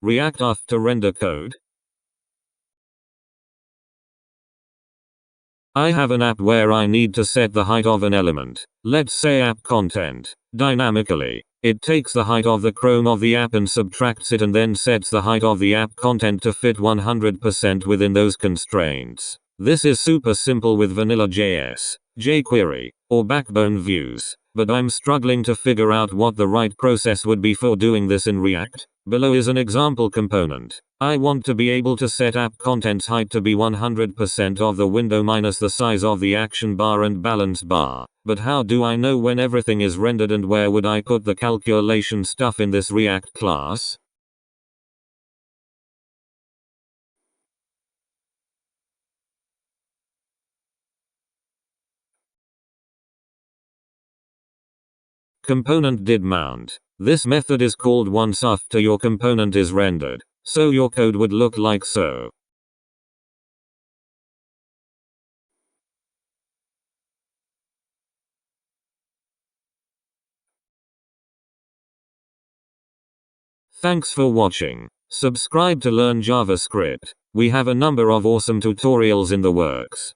React after render code. I have an app where I need to set the height of an element, let's say app content, dynamically. It takes the height of the Chrome of the app and subtracts it and then sets the height of the app content to fit 100% within those constraints. This is super simple with vanilla JS, jQuery, or Backbone views, but I'm struggling to figure out what the right process would be for doing this in React. Below is an example component. I want to be able to set app content's height to be 100% of the window minus the size of the action bar and balance bar. But how do I know when everything is rendered, and where would I put the calculation stuff in this React class? Component did mount. This method is called once after your component is rendered. So your code would look like so. Thanks for watching. Subscribe to learn JavaScript. We have a number of awesome tutorials in the works.